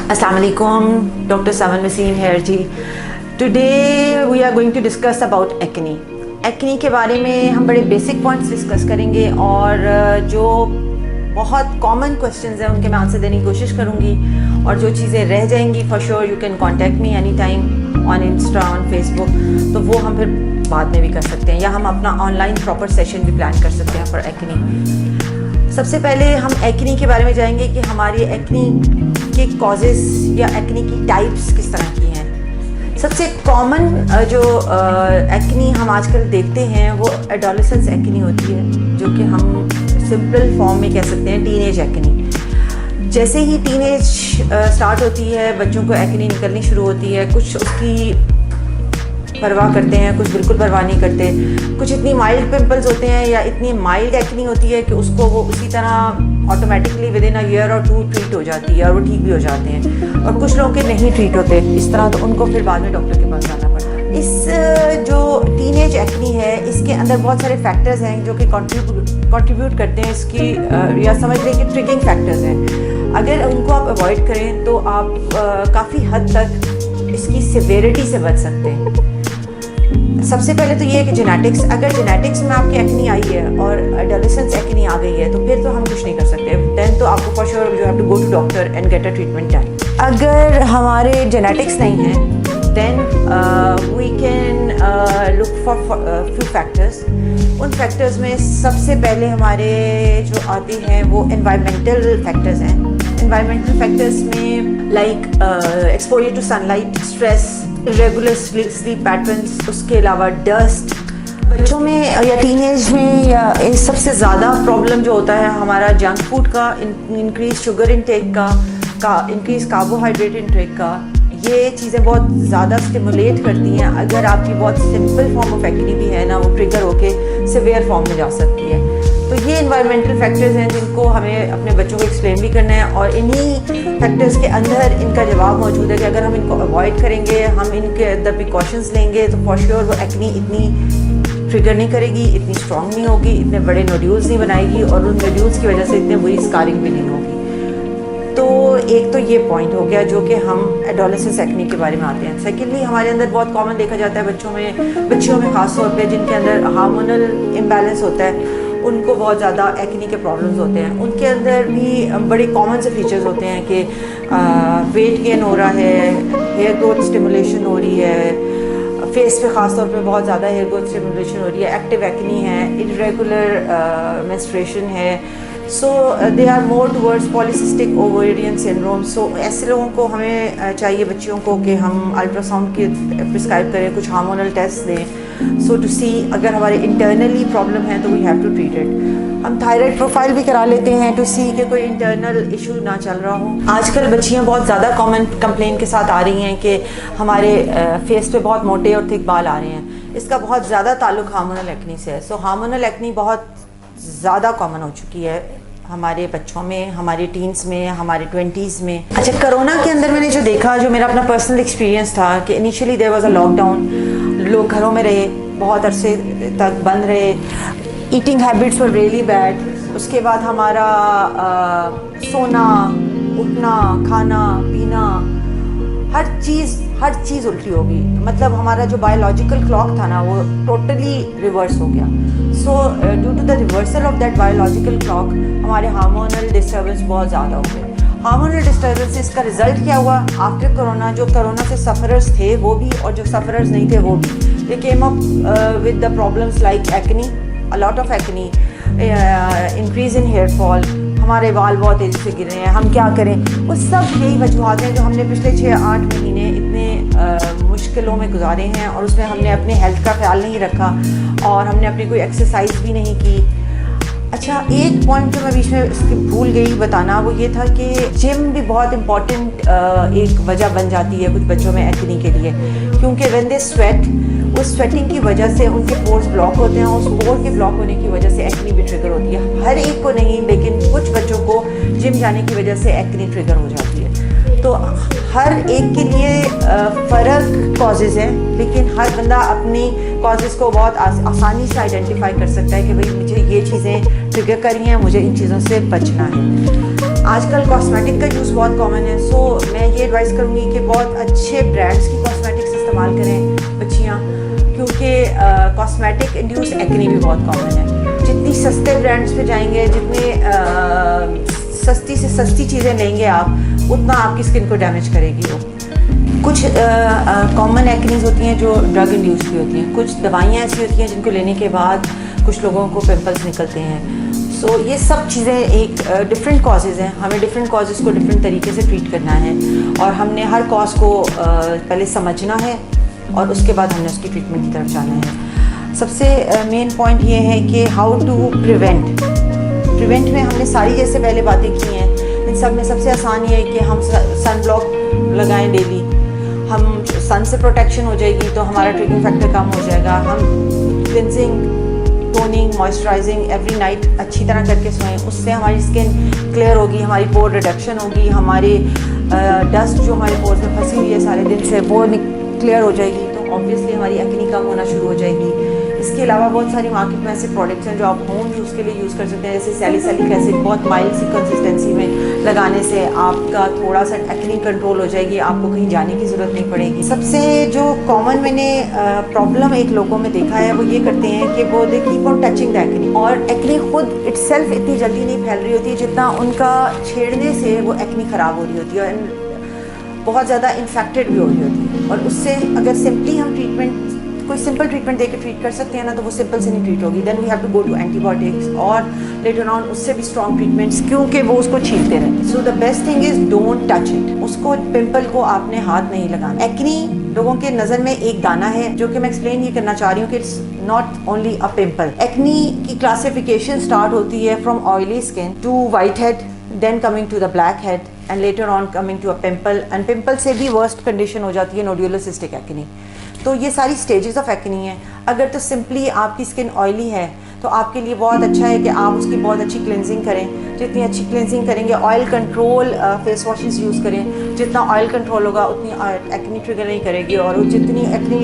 Assalamu alaikum, Dr. Saman Wasim here ji. Today we are going to discuss about acne. Acne के बारे में हम बड़े basic points discuss करेंगे और जो बहुत कॉमन क्वेश्चंस हैं उनके मैं आंसर देने की कोशिश करूँगी और जो चीज़ें रह जाएंगी for sure you can contact me any time on Insta on Facebook, तो वो हम फिर बाद में भी कर सकते हैं या हम अपना ऑनलाइन प्रॉपर सेशन भी प्लान कर सकते हैं फॉर एक्ने. सबसे पहले हम एक्ने के बारे में जाएंगे कि हमारी एक्ने के कॉजेज़ या एक्ने की टाइप्स किस तरह की हैं. सबसे कॉमन जो एक्ने हम आजकल देखते हैं वो एडोलेसेंस एक्ने होती है, जो कि हम सिंपल फॉर्म में कह सकते हैं टीनेज एक्ने. जैसे ही टीनेज स्टार्ट होती है बच्चों को एक्ने निकलनी शुरू होती है. कुछ उसकी परवाह करते हैं, कुछ बिल्कुल परवाह नहीं करते. कुछ इतनी माइल्ड पिंपल्स होते हैं या इतनी माइल्ड एक्ने होती है कि उसको वो उसी तरह automatically with in a year और 2 ट्रीट हो जाती है और वो ठीक भी हो जाते हैं. और कुछ लोगों के नहीं ट्रीट होते इस तरह, तो उनको फिर बाद में डॉक्टर के पास जाना पड़ता है. इस जो टीनेज एक्ने है इसके अंदर बहुत सारे फैक्टर्स हैं जो कि कंट्रीब्यूट करते हैं इसकी, या समझ लें कि ट्रिगिंग फैक्टर्स हैं. अगर उनको आप अवॉइड करें तो आप काफ़ी हद तक इसकी सिवियरिटी से बच सकते हैं. सबसे पहले तो ये है कि जेनेटिक्स. अगर जेनेटिक्स में आपकी एक्ने आई है और एडोलेसेंस एक्ने आ गई है तो फिर तो हम कुछ नहीं कर सकते. देन तो आपको for sure you have to go to doctor and get a treatment done. अगर हमारे जेनेटिक्स नहीं है then we can look for few factors. उन फैक्टर्स में सबसे पहले हमारे जो आते हैं वो एनवायरमेंटल फैक्टर्स हैं. एनवायरमेंटल फैक्टर्स में like exposure to sunlight, stress, irregular sleep patterns, उसके अलावा डस्ट. बच्चों में या टीनेज में या सबसे ज़्यादा प्रॉब्लम जो होता है हमारा जंक फूड का, इंक्रीज शुगर इनटेक का इंक्रीज कार्बोहाइड्रेट इनटेक का. ये चीज़ें बहुत ज़्यादा स्टिमुलेट करती हैं. अगर आपकी बहुत सिंपल फॉर्म ऑफ एक्ने भी है ना, वो ट्रिगर होके सिवियर फॉर्म में जा सकती है. तो ये एनवायरमेंटल फैक्टर्स हैं जिनको हमें अपने बच्चों को एक्सप्लेन भी करना है और इन्हीं फैक्टर्स के अंदर इनका जवाब मौजूद है कि अगर हम इनको अवॉइड करेंगे, हम इनके अंदर प्रिकॉशंस लेंगे तो फॉर श्योर वो एक्ने इतनी ट्रिगर नहीं करेगी, इतनी स्ट्रॉन्ग नहीं होगी, इतने बड़े नोड्यूल्स नहीं बनाएगी और उन नोड्यूल्स की वजह से इतने बुरी स्कारिंग भी नहीं होगी. तो एक तो ये पॉइंट हो गया जो कि हम एडोलेसेंस एक्ने के बारे में आते हैं. सेकेंडली हमारे अंदर बहुत कॉमन देखा जाता है बच्चियों में ख़ास तौर पे जिनके अंदर हार्मोनल इम्बैलेंस होता है, उनको बहुत ज़्यादा एक्ने के प्रॉब्लम्स होते हैं. उनके अंदर भी बड़े कॉमन से फीचर्स होते हैं कि वेट गेन हो रहा है, हेयर ग्रोथ स्टिमुलेशन हो रही है, फेस पे ख़ास तौर पे बहुत ज़्यादा हेयर ग्रोथ स्टिमुलेशन हो रही है, एक्टिव एक्ने है, इरेगुलर मेंस्ट्रुएशन है. So they are more towards polycystic ovarian syndrome. So ऐसे लोगों को हमें चाहिए बच्चियों को कि हम अल्ट्रासाउंड के प्रिस्क्राइब करें, कुछ हार्मोनल टेस्ट दें, सो टू सी अगर हमारे इंटरनली प्रॉब्लम है तो we have to treat it. हम थायराइड प्रोफाइल भी करा लेते हैं टू सी कि कोई इंटरनल इशू ना चल रहा हो. आजकल बच्चियां बहुत ज़्यादा कॉमन कंप्लेन के साथ आ रही हैं कि हमारे फेस पे बहुत मोटे और थिक बाल आ रहे हैं. इसका बहुत ज़्यादा ताल्लुक हार्मोनल एक्ने से है. सो हार्मोनल एक्ने बहुत ज़्यादा कॉमन हो चुकी है हमारे बच्चों में, हमारे टीन्स में, हमारे 20s में. अच्छा, कोरोना के अंदर मैंने जो देखा, जो मेरा अपना पर्सनल एक्सपीरियंस था कि initially there was a lockdown, लोग घरों में रहे, बहुत अरसे तक बंद रहे, eating habits were really bad. उसके बाद हमारा सोना, उठना, खाना पीना, हर चीज़ उल्टी हो गई. मतलब हमारा जो बायोलॉजिकल क्लॉक था ना वो टोटली रिवर्स हो गया. So due to the reversal of that biological clock हमारे हार्मोनल डिस्टर्बेंस बहुत ज़्यादा हो गए. हार्मोनल डिस्टर्बेंसेस का रिजल्ट क्या हुआ आफ्टर कोरोना? जो कोरोना से सफ़रर्स थे वो भी और जो सफ़रर्स नहीं थे वो भी, they came up with the problems like acne, a lot of acne, increase in hair fall, हमारे बाल बहुत तेज़ी से गिर रहे हैं, हम क्या करें? वो सब यही वजूहत हैं जो हमने पिछले 6-8 महीने इतने मुश्किलों में गुजारे हैं और उसमें हमने अपने हेल्थ का ख्याल नहीं रखा और हमने अपनी कोई एक्सरसाइज भी नहीं की. अच्छा, एक पॉइंट जो मैं बीच में इसकी भूल गई बताना, वो ये था कि जिम भी बहुत इम्पॉर्टेंट एक वजह बन जाती है कुछ बच्चों में एक्ने के लिए, क्योंकि व्हेन दे स्वेट, उस स्वेटिंग की वजह से उनके पोर्स ब्लॉक होते हैं. उस पोर के ब्लॉक होने की वजह से एक्ने भी ट्रिगर होती है. हर एक को नहीं, लेकिन कुछ बच्चों को जिम जाने की वजह से एक्ने ट्रिगर हो जाती है. तो हर एक के लिए फ़र्क कॉजेज़ हैं, लेकिन हर बंदा अपनी कॉजेज़ को बहुत आसानी से आइडेंटिफाई कर सकता है कि भाई मुझे ये चीज़ें ट्रिगर कर रही हैं, मुझे इन चीज़ों से बचना है. आजकल कॉस्मेटिक का यूज़ बहुत कॉमन है, सो मैं ये एडवाइस करूँगी कि बहुत अच्छे ब्रांड्स की कॉस्मेटिक्स इस्तेमाल करें बच्चियाँ, क्योंकि कॉस्मेटिक इंड्यूस एक्ने भी बहुत कॉमन है। जितनी सस्ते ब्रांड्स पे जाएंगे, जितने सस्ती से सस्ती चीज़ें लेंगे आप, उतना आपकी स्किन को डैमेज करेगी वो। कुछ कॉमन एक्नीज होती हैं जो ड्रग इंड्यूस भी होती हैं, कुछ दवाइयाँ ऐसी होती हैं जिनको लेने के बाद कुछ लोगों को पिंपल्स निकलते हैं। सो ये सब चीज़ें एक डिफरेंट कॉजेज़ हैं, हमें डिफरेंट कॉजेज़ को डिफरेंट तरीके से ट्रीट करना है और हमने हर कॉज को पहले समझना है और उसके बाद हमने उसकी ट्रीटमेंट की तरफ जाना है। सबसे मेन पॉइंट ये है कि हाउ टू प्रिवेंट में हमने सारी जैसे पहले बातें की हैं, इन सब में सबसे आसान ये है कि हम सन ब्लॉक लगाएं डेली। हम सन से प्रोटेक्शन हो जाएगी तो हमारा ट्रिगिंग फैक्टर कम हो जाएगा। हम cleansing, toning, moisturising every night अच्छी तरह करके सोएं, उससे हमारी स्किन क्लियर होगी, हमारी पोर रिडक्शन होगी, हमारी डस्ट जो हमारे पोर्स में फंसी हुई है सारे दिन से वो क्लियर हो जाएगी, तो ऑब्वियसली हमारी एक्ने कम होना शुरू हो जाएगी। इसके अलावा बहुत सारी मार्केट में ऐसे प्रोडक्ट्स हैं जो आप होम यूज़ के लिए यूज़ कर सकते हैं, जैसे सैलिसिलिक एसिड बहुत माइल्ड सी कंसिस्टेंसी में लगाने से आपका थोड़ा सा एक्ने कंट्रोल हो जाएगी, आपको कहीं जाने की ज़रूरत नहीं पड़ेगी। सबसे जो कॉमन मैंने प्रॉब्लम एक लोगों में देखा है वो ये करते हैं कि वो they keep on touching the acne, और एक्ने खुद इटसेल्फ इतनी जल्दी नहीं फैल रही होती है जितना उनका छेड़ने से वो एक्ने ख़राब हो रही होती है और बहुत ज़्यादा इन्फेक्टेड भी हो रही होती है। और उससे अगर सिंपली हम कोई सिंपल ट्रीटमेंट देकर ट्रीट कर सकते हैं ना, तो वो सिंपल से नहीं ट्रीट होगी, then we have to go to antibiotics और लेटर ऑन उससे भी स्ट्रॉन्ग ट्रीटमेंट्स, क्योंकि वो उसको छीलते रहते। So the best thing is don't touch it, उसको पिंपल को आपने हाथ नहीं लगाना। एक्नी लोगों के नज़र में एक दाना है, जो कि मैं एक्सप्लेन ये करना चाह रही हूँ कि it's not only a pimple. Acne की क्लासिफिकेशन स्टार्ट होती है from oily skin to white head, then coming to the black head and later on coming to a pimple, and pimple से भी वर्स्ट कंडीशन हो जाती है nodular cystic acne. तो ये सारी स्टेजेस ऑफ एक्नी है। अगर तो सिंपली आपकी स्किन ऑयली है तो आपके लिए बहुत अच्छा है कि आप उसकी बहुत अच्छी क्लिनजिंग करें। जितनी अच्छी क्लिनजिंग करेंगे, oil control face washes use करें, जितना ऑयल कंट्रोल होगा उतनी एक्नी ट्रिगर नहीं करेगी, और जितनी एक्नी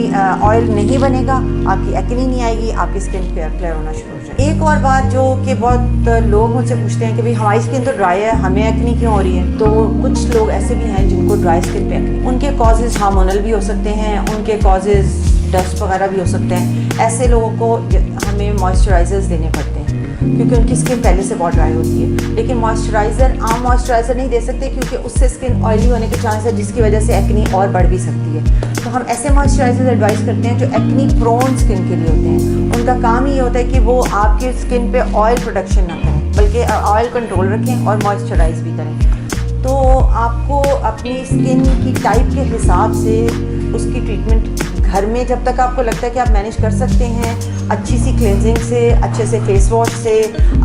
ऑयल नहीं बनेगा आपकी एक्नी नहीं आएगी, आपकी स्किन क्लियर होना शुरू हो जाएगी। एक और बात जो कि बहुत लोग मुझसे पूछते हैं कि भाई हमारी स्किन तो ड्राई है, हमें एक्नी क्यों हो रही है? तो कुछ लोग ऐसे भी हैं जिनको ड्राई स्किन पे एक्नी, उनके कॉजेज़ हार्मोनल भी हो सकते हैं, उनके कॉजेज़ डस्ट वगैरह भी हो सकते हैं। ऐसे लोगों को हमें मॉइस्चराइजर्स देने पड़ते हैं क्योंकि उनकी स्किन पहले से बहुत ड्राई होती है। लेकिन मॉइस्चराइज़र आम मॉइस्चराइज़र नहीं दे सकते क्योंकि उससे स्किन ऑयली होने के चांस है, जिसकी वजह से एक्नी और बढ़ भी सकती है। तो हम ऐसे मॉइस्चराइजर्स एडवाइस करते हैं जो एक्नी प्रोन स्किन के लिए होते हैं। उनका काम ही होता है कि वो आपके स्किन पे ऑयल प्रोडक्शन ना करें, बल्कि ऑयल कंट्रोल रखें और मॉइस्चराइज भी करें। तो आपको अपनी स्किन की टाइप के हिसाब से उसकी ट्रीटमेंट घर में, जब तक आपको लगता है कि आप मैनेज कर सकते हैं, अच्छी सी क्लेंजिंग से, अच्छे से फेस वॉश से,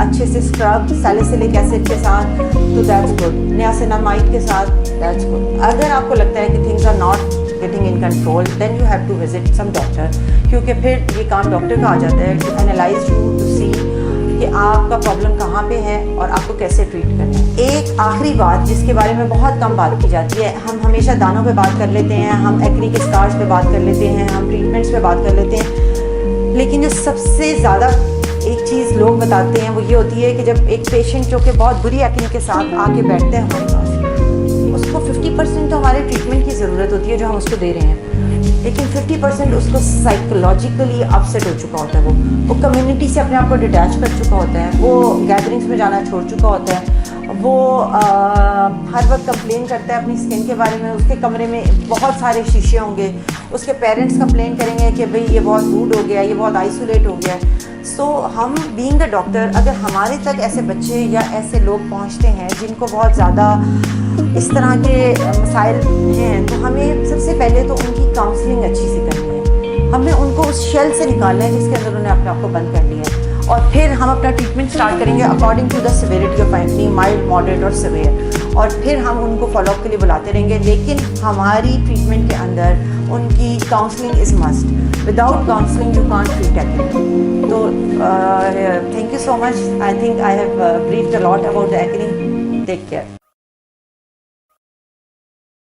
अच्छे से स्क्रब सैलिसिलिक एसिड के साथ, तो दैट्स गुड। नियासिनामाइड के साथ, दैट्स गुड। अगर आपको लगता है कि things are not getting in control, then you have to visit some doctor, क्योंकि फिर ये काम डॉक्टर का आ जाता है to analyse you, to see कि आपका प्रॉब्लम कहाँ पे है और आपको कैसे ट्रीट करना है। एक आखिरी बात जिसके बारे में बहुत कम बात की जाती है, हम हमेशा दानों पे बात कर लेते हैं, हम एक्नी के स्कार्स पे बात कर लेते हैं, हम ट्रीटमेंट्स पे बात कर लेते हैं, लेकिन जो सबसे ज़्यादा एक चीज़ लोग बताते हैं वो ये होती है कि जब एक पेशेंट जो कि बहुत बुरी एक्नी के साथ आके बैठते हैं हमारे पास, उसको 50% तो हमारे ट्रीटमेंट की ज़रूरत होती है जो हम उसको दे रहे हैं, लेकिन 50% उसको साइकोलॉजिकली अपसेट हो चुका होता है। वो कम्युनिटी से अपने आप को डिटैच कर चुका होता है, वो गैदरिंग्स में जाना छोड़ चुका होता है, वो हर वक्त कंप्लेन करता है अपनी स्किन के बारे में। उसके कमरे में बहुत सारे शीशे होंगे, उसके पेरेंट्स कंप्लेन करेंगे कि भाई ये बहुत रूड हो गया, ये बहुत आइसोलेट हो गया। सो हम बीइंग अ डॉक्टर, अगर हमारे तक ऐसे बच्चे या ऐसे लोग पहुंचते हैं जिनको बहुत ज़्यादा इस तरह के मसाइल हैं, तो हमें सबसे पहले तो उनकी काउंसलिंग अच्छी सी करनी है। हमें उनको उस शेल से निकालना है जिसके अंदर उन्होंने अपने आप को बंद कर लिया है, और फिर हम अपना ट्रीटमेंट स्टार्ट करेंगे according to the severity of acne, mild, moderate और सिवियर, और फिर हम उनको फॉलोअप के लिए बुलाते रहेंगे। लेकिन हमारी ट्रीटमेंट के अंदर उनकी counselling is must. Without counselling you can't treat acne. तो thank you so much. I think I have briefed a lot about the acne. Take care.